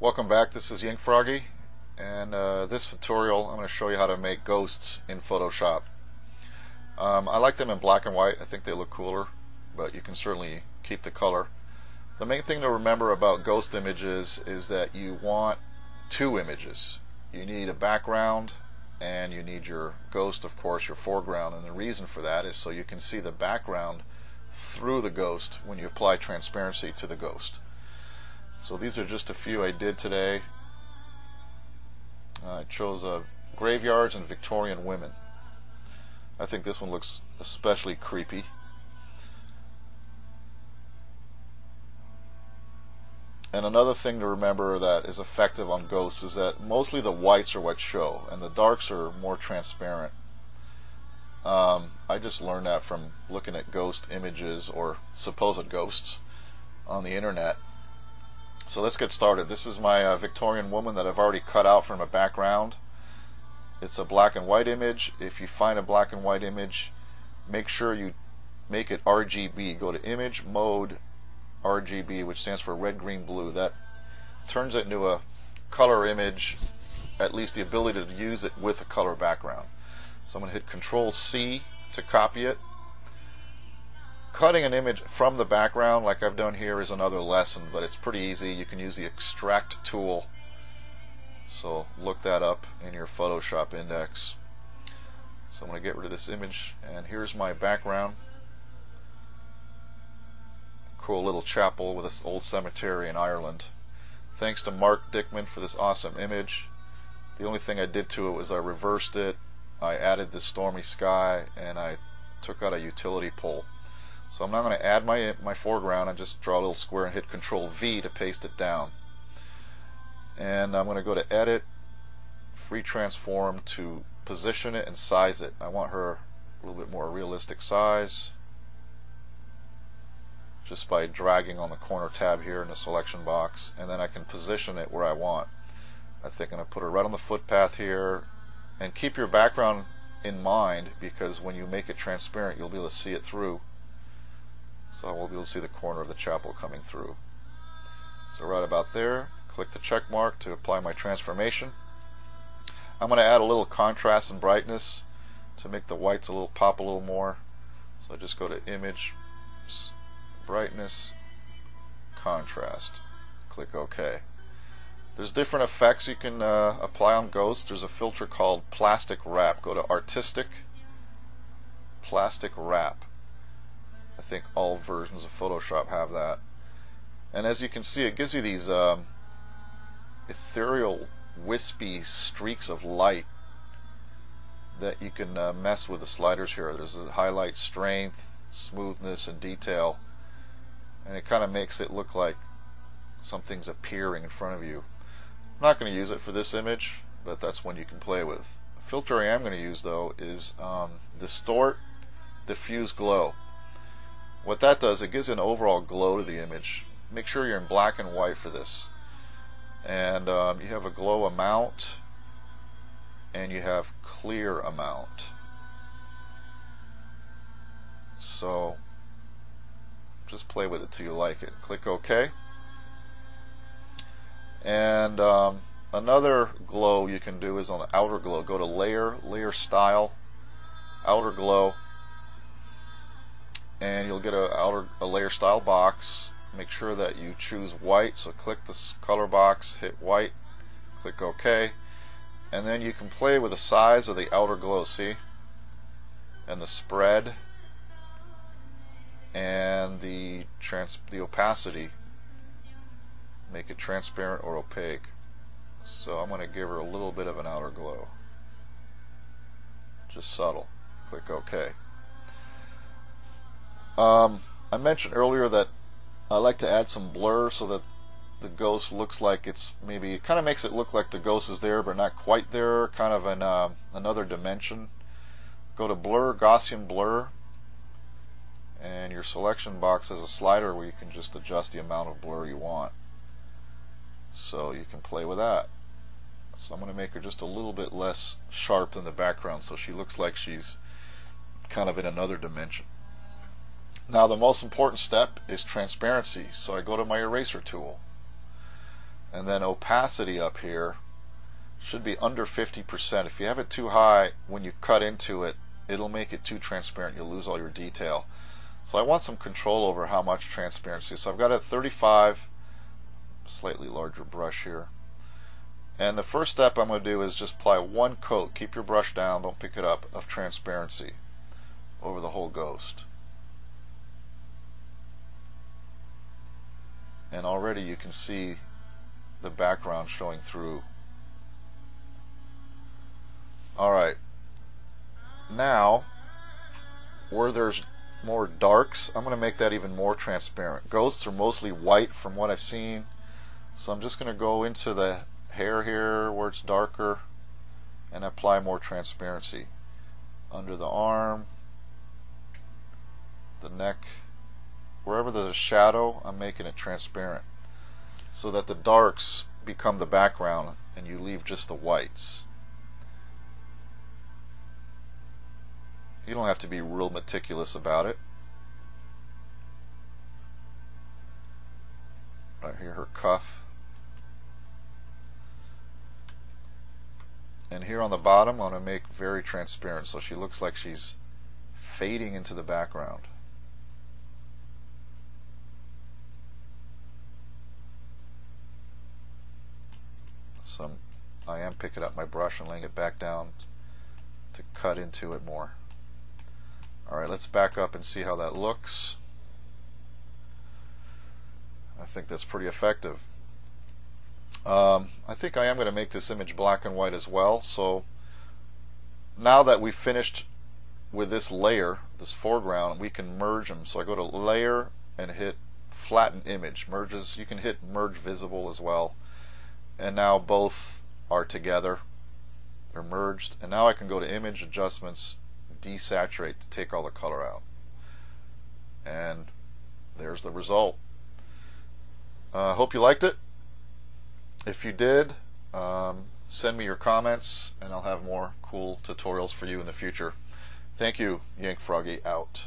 Welcome back, this is Yink Froggy, and this tutorial I'm going to show you how to make ghosts in Photoshop. I like them in black and white. I think they look cooler, but you can certainly keep the color. The main thing to remember about ghost images is that you want two images. You need a background and you need your ghost, of course, your foreground, and the reason for that is so you can see the background through the ghost when you apply transparency to the ghost. So these are just a few I did today. I chose graveyards and Victorian women. I think this one looks especially creepy. And another thing to remember that is effective on ghosts is that mostly the whites are what show and the darks are more transparent. I just learned that from looking at ghost images or supposed ghosts on the internet. So let's get started. This is my Victorian woman that I've already cut out from a background. It's a black and white image. If you find a black and white image, make sure you make it RGB. Go to Image, Mode, RGB, which stands for red, green, blue. That turns it into a color image, at least the ability to use it with a color background. So I'm going to hit Control C to copy it. Cutting an image from the background like I've done here is another lesson, but it's pretty easy. You can use the extract tool, so look that up in your Photoshop index. So I'm going to get rid of this image, and here's my background. Cool little chapel with this old cemetery in Ireland. Thanks to Mark Dickman for this awesome image. The only thing I did to it was I reversed it, I added the stormy sky, and I took out a utility pole. So I'm now going to add my foreground and just draw a little square and hit Control V to paste it down. And I'm going to go to Edit, Free Transform to position it and size it. I want her a little bit more realistic size, just by dragging on the corner tab here in the selection box, and then I can position it where I want. I think I'm going to put her right on the footpath here, and keep your background in mind because when you make it transparent you'll be able to see it through. So I will be able to see the corner of the chapel coming through. So right about there, click the check mark to apply my transformation. I'm going to add a little contrast and brightness to make the whites pop a little more. So I just go to Image, Brightness, Contrast. Click OK. There's different effects you can apply on ghosts. There's a filter called Plastic Wrap. Go to Artistic, Plastic Wrap. I think all versions of Photoshop have that. And as you can see, it gives you these ethereal, wispy streaks of light that you can mess with the sliders here. There's a highlight strength, smoothness, and detail. And it kind of makes it look like something's appearing in front of you. I'm not going to use it for this image, but that's one you can play with. The filter I am going to use, though, is Distort, Diffuse Glow. What that does, it gives an overall glow to the image. Make sure you're in black and white for this. And you have a glow amount and you have clear amount. So just play with it till you like it. Click OK. And another glow you can do is on the outer glow. Go to Layer, Layer Style, Outer Glow, and you'll get a layer style box. Make sure that you choose white, so click this color box, hit white, click OK, and then you can play with the size of the outer glow, see, and the spread and the opacity. Make it transparent or opaque. So I'm going to give her a little bit of an outer glow, just subtle. Click OK. I mentioned earlier that I like to add some blur so that the ghost looks like it's maybe, it kind of makes it look like the ghost is there but not quite there, kind of in another dimension. Go to Blur, Gaussian Blur, and your selection box has a slider where you can just adjust the amount of blur you want. So you can play with that. So I'm going to make her just a little bit less sharp than the background so she looks like she's kind of in another dimension. Now the most important step is transparency, so I go to my eraser tool And then opacity up here should be under 50%. If you have it too high, when you cut into it, it'll make it too transparent. You'll lose all your detail. So I want some control over how much transparency. So I've got a 35, slightly larger brush here. And the first step I'm going to do is just apply one coat. Keep your brush down, don't pick it up, of transparency over the whole ghost. And already you can see the background showing through. Alright, now where there's more darks, I'm going to make that even more transparent. Ghosts are mostly white from what I've seen, so I'm just going to go into the hair here where it's darker and apply more transparency. Under the arm, the neck, wherever there's a shadow, I'm making it transparent so that the darks become the background and you leave just the whites. You don't have to be real meticulous about it. Right here, her cuff. And here on the bottom, I'm going to make very transparent so she looks like she's fading into the background. So I am picking up my brush and laying it back down to cut into it more. Alright, let's back up and see how that looks. I think that's pretty effective. I think I am going to make this image black and white as well. So now that we've finished with this layer, this foreground, we can merge them. So I go to Layer and hit Flatten Image. Merges, you can hit Merge Visible as well. And now both are together. They're merged. And now I can go to Image Adjustments, Desaturate to take all the color out. And there's the result. Hope you liked it. If you did, send me your comments and I'll have more cool tutorials for you in the future. Thank you. Yank Froggy out.